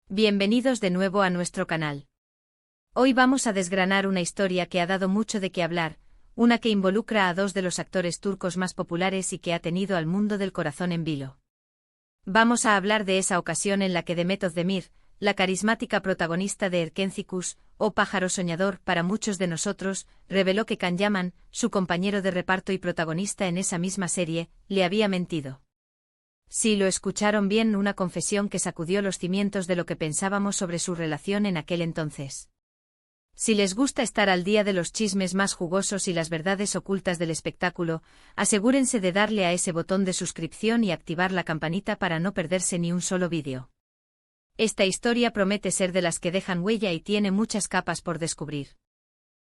Bienvenidos de nuevo a nuestro canal. Hoy vamos a desgranar una historia que ha dado mucho de qué hablar, una que involucra a dos de los actores turcos más populares y que ha tenido al mundo del corazón en vilo. Vamos a hablar de esa ocasión en la que Demet Özdemir, la carismática protagonista de Erkenci o Pájaro Soñador para muchos de nosotros, reveló que Can Yaman, su compañero de reparto y protagonista en esa misma serie, le había mentido. Sí, lo escucharon bien, una confesión que sacudió los cimientos de lo que pensábamos sobre su relación en aquel entonces. Si les gusta estar al día de los chismes más jugosos y las verdades ocultas del espectáculo, asegúrense de darle a ese botón de suscripción y activar la campanita para no perderse ni un solo vídeo. Esta historia promete ser de las que dejan huella y tiene muchas capas por descubrir.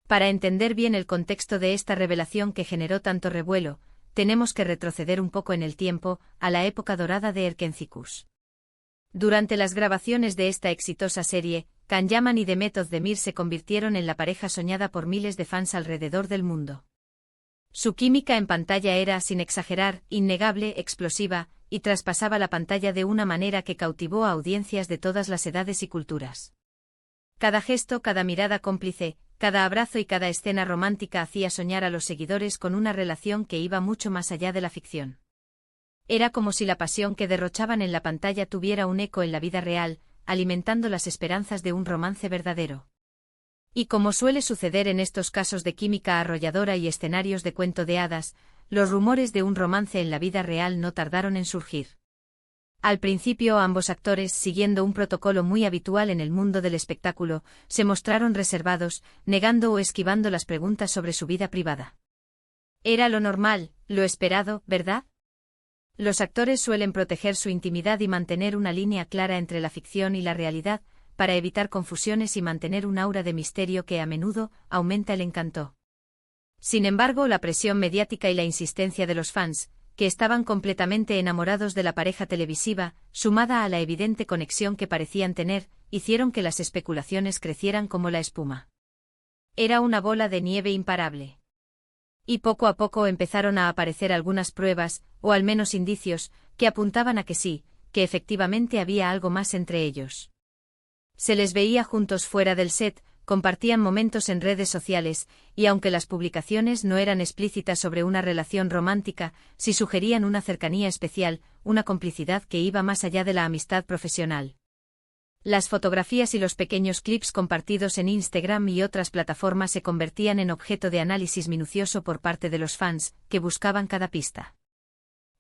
Para entender bien el contexto de esta revelación que generó tanto revuelo, tenemos que retroceder un poco en el tiempo, a la época dorada de Erkenci. Durante las grabaciones de esta exitosa serie, Can Yaman y Demet Özdemir se convirtieron en la pareja soñada por miles de fans alrededor del mundo. Su química en pantalla era, sin exagerar, innegable, explosiva, y traspasaba la pantalla de una manera que cautivó a audiencias de todas las edades y culturas. Cada gesto, cada mirada cómplice, cada abrazo y cada escena romántica hacía soñar a los seguidores con una relación que iba mucho más allá de la ficción. Era como si la pasión que derrochaban en la pantalla tuviera un eco en la vida real, alimentando las esperanzas de un romance verdadero. Y como suele suceder en estos casos de química arrolladora y escenarios de cuento de hadas, los rumores de un romance en la vida real no tardaron en surgir. Al principio ambos actores, siguiendo un protocolo muy habitual en el mundo del espectáculo, se mostraron reservados, negando o esquivando las preguntas sobre su vida privada. Era lo normal, lo esperado, ¿verdad? Los actores suelen proteger su intimidad y mantener una línea clara entre la ficción y la realidad, para evitar confusiones y mantener un aura de misterio que a menudo aumenta el encanto. Sin embargo, la presión mediática y la insistencia de los fans, que estaban completamente enamorados de la pareja televisiva, sumada a la evidente conexión que parecían tener, hicieron que las especulaciones crecieran como la espuma. Era una bola de nieve imparable. Y poco a poco empezaron a aparecer algunas pruebas, o al menos indicios, que apuntaban a que sí, que efectivamente había algo más entre ellos. Se les veía juntos fuera del set, compartían momentos en redes sociales, y aunque las publicaciones no eran explícitas sobre una relación romántica, sí sugerían una cercanía especial, una complicidad que iba más allá de la amistad profesional. Las fotografías y los pequeños clips compartidos en Instagram y otras plataformas se convertían en objeto de análisis minucioso por parte de los fans, que buscaban cada pista.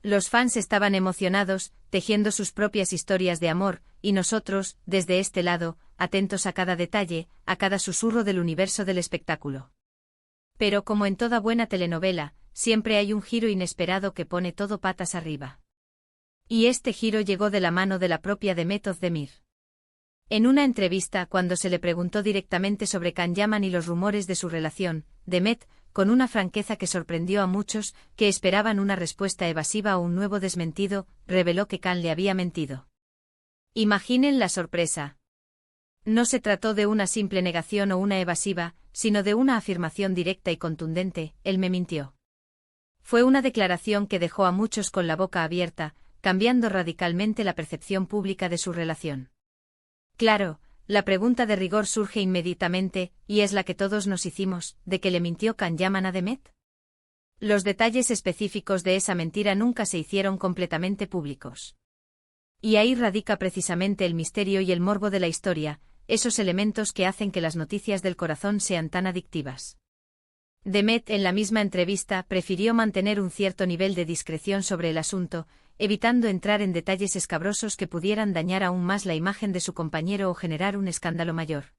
Los fans estaban emocionados, tejiendo sus propias historias de amor, y nosotros, desde este lado, atentos a cada detalle, a cada susurro del universo del espectáculo. Pero como en toda buena telenovela, siempre hay un giro inesperado que pone todo patas arriba. Y este giro llegó de la mano de la propia Demet Özdemir. En una entrevista, cuando se le preguntó directamente sobre Can Yaman y los rumores de su relación, Demet, con una franqueza que sorprendió a muchos, que esperaban una respuesta evasiva o un nuevo desmentido, reveló que Can le había mentido. Imaginen la sorpresa. No se trató de una simple negación o una evasiva, sino de una afirmación directa y contundente: él me mintió. Fue una declaración que dejó a muchos con la boca abierta, cambiando radicalmente la percepción pública de su relación. Claro, la pregunta de rigor surge inmediatamente, y es la que todos nos hicimos: ¿de qué le mintió Can Yaman a Demet? Los detalles específicos de esa mentira nunca se hicieron completamente públicos. Y ahí radica precisamente el misterio y el morbo de la historia, esos elementos que hacen que las noticias del corazón sean tan adictivas. Demet, en la misma entrevista, prefirió mantener un cierto nivel de discreción sobre el asunto, evitando entrar en detalles escabrosos que pudieran dañar aún más la imagen de su compañero o generar un escándalo mayor.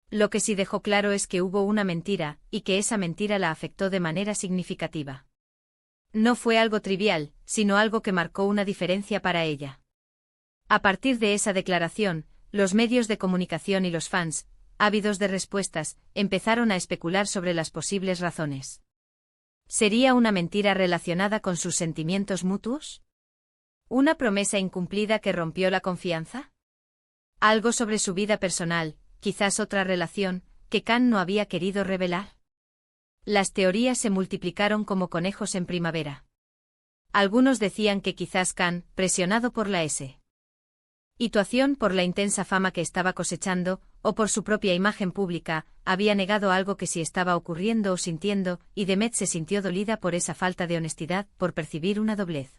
Lo que sí dejó claro es que hubo una mentira, y que esa mentira la afectó de manera significativa. No fue algo trivial, sino algo que marcó una diferencia para ella. A partir de esa declaración, los medios de comunicación y los fans, ávidos de respuestas, empezaron a especular sobre las posibles razones. ¿Sería una mentira relacionada con sus sentimientos mutuos? ¿Una promesa incumplida que rompió la confianza? ¿Algo sobre su vida personal, quizás otra relación, que Can no había querido revelar? Las teorías se multiplicaron como conejos en primavera. Algunos decían que quizás Can, presionado por la Situación por la intensa fama que estaba cosechando, o por su propia imagen pública, había negado algo que sí estaba ocurriendo o sintiendo, y Demet se sintió dolida por esa falta de honestidad, por percibir una doblez.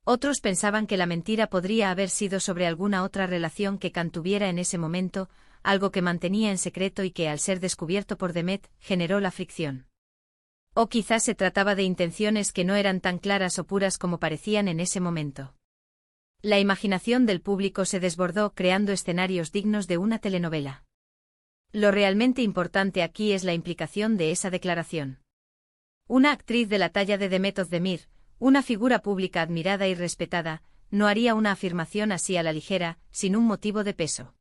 Otros pensaban que la mentira podría haber sido sobre alguna otra relación que Khan tuviera en ese momento, algo que mantenía en secreto y que al ser descubierto por Demet, generó la fricción. O quizás se trataba de intenciones que no eran tan claras o puras como parecían en ese momento. La imaginación del público se desbordó creando escenarios dignos de una telenovela. Lo realmente importante aquí es la implicación de esa declaración. Una actriz de la talla de Demet Özdemir, una figura pública admirada y respetada, no haría una afirmación así a la ligera, sin un motivo de peso.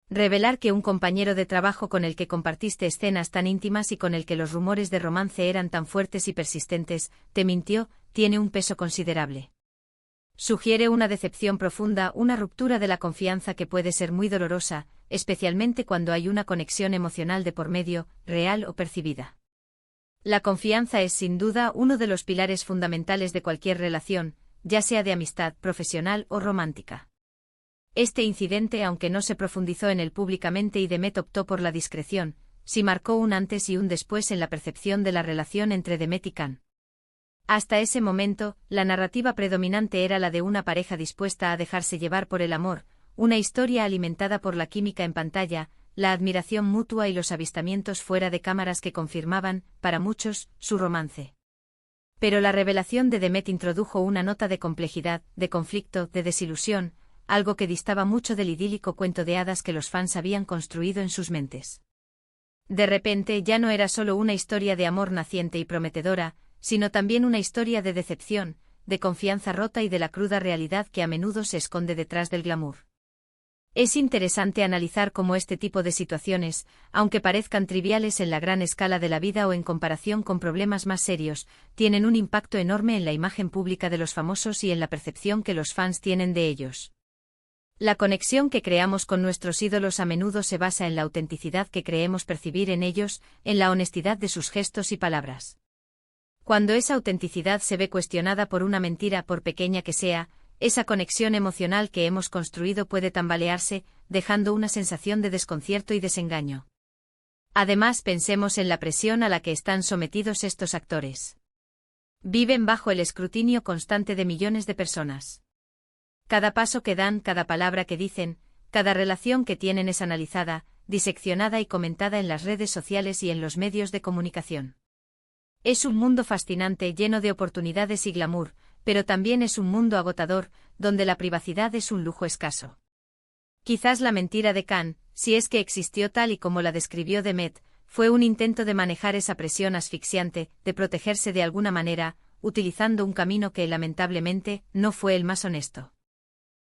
Revelar que un compañero de trabajo con el que compartiste escenas tan íntimas y con el que los rumores de romance eran tan fuertes y persistentes, te mintió, tiene un peso considerable. Sugiere una decepción profunda, una ruptura de la confianza que puede ser muy dolorosa, especialmente cuando hay una conexión emocional de por medio, real o percibida. La confianza es sin duda uno de los pilares fundamentales de cualquier relación, ya sea de amistad, profesional o romántica. Este incidente, aunque no se profundizó en él públicamente y Demet optó por la discreción, sí marcó un antes y un después en la percepción de la relación entre Demet y Khan. Hasta ese momento, la narrativa predominante era la de una pareja dispuesta a dejarse llevar por el amor, una historia alimentada por la química en pantalla, la admiración mutua y los avistamientos fuera de cámaras que confirmaban, para muchos, su romance. Pero la revelación de Demet introdujo una nota de complejidad, de conflicto, de desilusión, algo que distaba mucho del idílico cuento de hadas que los fans habían construido en sus mentes. De repente ya no era solo una historia de amor naciente y prometedora, sino también una historia de decepción, de confianza rota y de la cruda realidad que a menudo se esconde detrás del glamour. Es interesante analizar cómo este tipo de situaciones, aunque parezcan triviales en la gran escala de la vida o en comparación con problemas más serios, tienen un impacto enorme en la imagen pública de los famosos y en la percepción que los fans tienen de ellos. La conexión que creamos con nuestros ídolos a menudo se basa en la autenticidad que creemos percibir en ellos, en la honestidad de sus gestos y palabras. Cuando esa autenticidad se ve cuestionada por una mentira, por pequeña que sea, esa conexión emocional que hemos construido puede tambalearse, dejando una sensación de desconcierto y desengaño. Además, pensemos en la presión a la que están sometidos estos actores. Viven bajo el escrutinio constante de millones de personas. Cada paso que dan, cada palabra que dicen, cada relación que tienen es analizada, diseccionada y comentada en las redes sociales y en los medios de comunicación. Es un mundo fascinante, lleno de oportunidades y glamour, pero también es un mundo agotador, donde la privacidad es un lujo escaso. Quizás la mentira de Khan, si es que existió tal y como la describió Demet, fue un intento de manejar esa presión asfixiante, de protegerse de alguna manera, utilizando un camino que lamentablemente no fue el más honesto.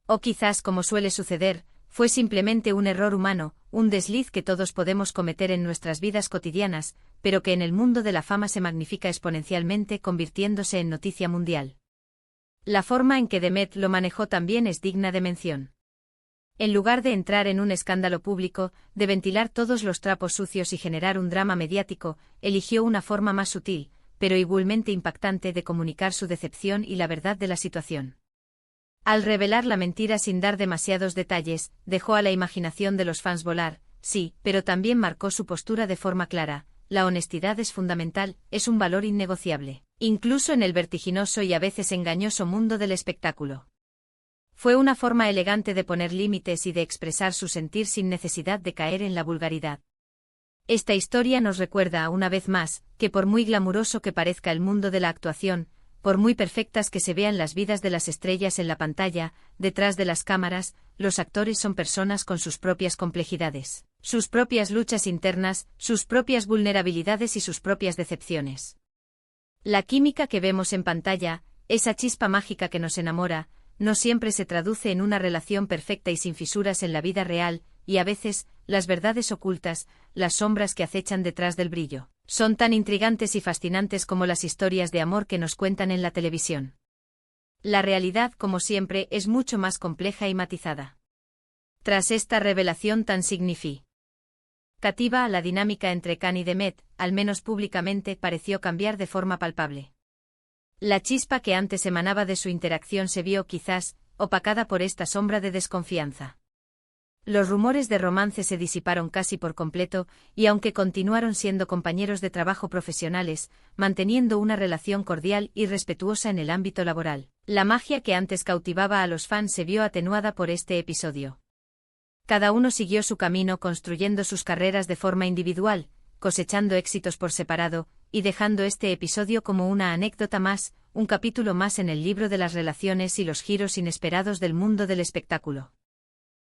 O quizás, como suele suceder, fue simplemente un error humano, un desliz que todos podemos cometer en nuestras vidas cotidianas, pero que en el mundo de la fama se magnifica exponencialmente, convirtiéndose en noticia mundial. La forma en que Demet lo manejó también es digna de mención. En lugar de entrar en un escándalo público, de ventilar todos los trapos sucios y generar un drama mediático, eligió una forma más sutil, pero igualmente impactante de comunicar su decepción y la verdad de la situación. Al revelar la mentira sin dar demasiados detalles, dejó a la imaginación de los fans volar, sí, pero también marcó su postura de forma clara: la honestidad es fundamental, es un valor innegociable, incluso en el vertiginoso y a veces engañoso mundo del espectáculo. Fue una forma elegante de poner límites y de expresar su sentir sin necesidad de caer en la vulgaridad. Esta historia nos recuerda, una vez más, que por muy glamuroso que parezca el mundo de la actuación, por muy perfectas que se vean las vidas de las estrellas en la pantalla, detrás de las cámaras, los actores son personas con sus propias complejidades, sus propias luchas internas, sus propias vulnerabilidades y sus propias decepciones. La química que vemos en pantalla, esa chispa mágica que nos enamora, no siempre se traduce en una relación perfecta y sin fisuras en la vida real, y a veces, las verdades ocultas, las sombras que acechan detrás del brillo, son tan intrigantes y fascinantes como las historias de amor que nos cuentan en la televisión. La realidad, como siempre, es mucho más compleja y matizada. Tras esta revelación tan significativa, la dinámica entre Khan y Demet, al menos públicamente, pareció cambiar de forma palpable. La chispa que antes emanaba de su interacción se vio quizás, opacada por esta sombra de desconfianza. Los rumores de romance se disiparon casi por completo, y aunque continuaron siendo compañeros de trabajo profesionales, manteniendo una relación cordial y respetuosa en el ámbito laboral, la magia que antes cautivaba a los fans se vio atenuada por este episodio. Cada uno siguió su camino construyendo sus carreras de forma individual, cosechando éxitos por separado, y dejando este episodio como una anécdota más, un capítulo más en el libro de las relaciones y los giros inesperados del mundo del espectáculo.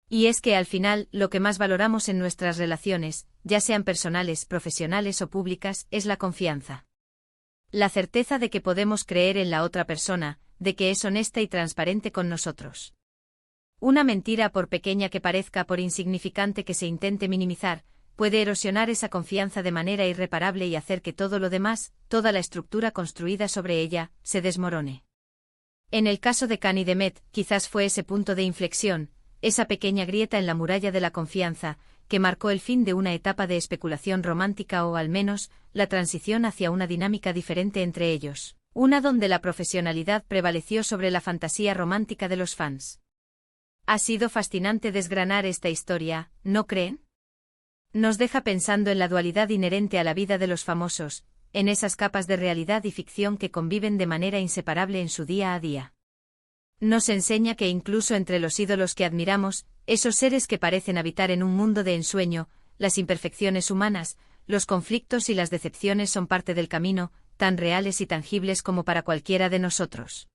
Y es que al final, lo que más valoramos en nuestras relaciones, ya sean personales, profesionales o públicas, es la confianza. La certeza de que podemos creer en la otra persona, de que es honesta y transparente con nosotros. Una mentira, por pequeña que parezca, por insignificante que se intente minimizar, puede erosionar esa confianza de manera irreparable y hacer que todo lo demás, toda la estructura construida sobre ella, se desmorone. En el caso de Can y Demet, quizás fue ese punto de inflexión, esa pequeña grieta en la muralla de la confianza, que marcó el fin de una etapa de especulación romántica o al menos, la transición hacia una dinámica diferente entre ellos, una donde la profesionalidad prevaleció sobre la fantasía romántica de los fans. Ha sido fascinante desgranar esta historia, ¿no creen? Nos deja pensando en la dualidad inherente a la vida de los famosos, en esas capas de realidad y ficción que conviven de manera inseparable en su día a día. Nos enseña que incluso entre los ídolos que admiramos, esos seres que parecen habitar en un mundo de ensueño, las imperfecciones humanas, los conflictos y las decepciones son parte del camino, tan reales y tangibles como para cualquiera de nosotros.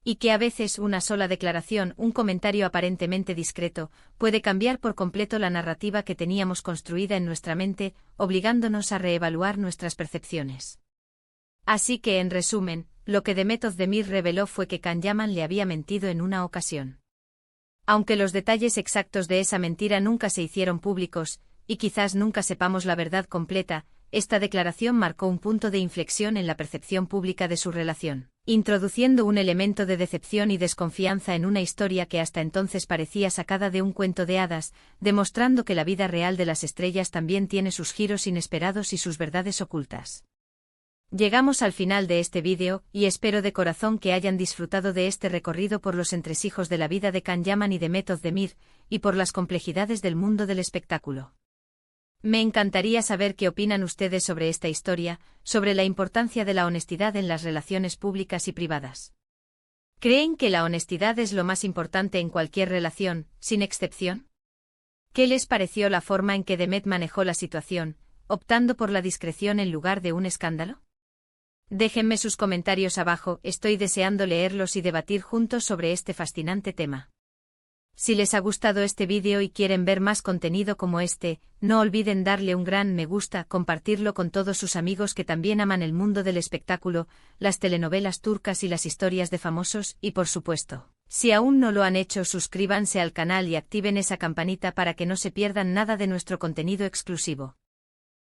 Y que a veces una sola declaración, un comentario aparentemente discreto, puede cambiar por completo la narrativa que teníamos construida en nuestra mente, obligándonos a reevaluar nuestras percepciones. Así que, en resumen, lo que Demet Özdemir reveló fue que Can Yaman le había mentido en una ocasión. Aunque los detalles exactos de esa mentira nunca se hicieron públicos, y quizás nunca sepamos la verdad completa, esta declaración marcó un punto de inflexión en la percepción pública de su relación, introduciendo un elemento de decepción y desconfianza en una historia que hasta entonces parecía sacada de un cuento de hadas, demostrando que la vida real de las estrellas también tiene sus giros inesperados y sus verdades ocultas. Llegamos al final de este vídeo, y espero de corazón que hayan disfrutado de este recorrido por los entresijos de la vida de Can Yaman y Demet Özdemir, y por las complejidades del mundo del espectáculo. Me encantaría saber qué opinan ustedes sobre esta historia, sobre la importancia de la honestidad en las relaciones públicas y privadas. ¿Creen que la honestidad es lo más importante en cualquier relación, sin excepción? ¿Qué les pareció la forma en que Demet manejó la situación, optando por la discreción en lugar de un escándalo? Déjenme sus comentarios abajo, estoy deseando leerlos y debatir juntos sobre este fascinante tema. Si les ha gustado este vídeo y quieren ver más contenido como este, no olviden darle un gran me gusta, compartirlo con todos sus amigos que también aman el mundo del espectáculo, las telenovelas turcas y las historias de famosos, y por supuesto, si aún no lo han hecho, suscríbanse al canal y activen esa campanita para que no se pierdan nada de nuestro contenido exclusivo.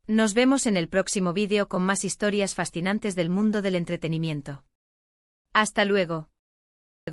Nos vemos en el próximo vídeo con más historias fascinantes del mundo del entretenimiento. Hasta luego.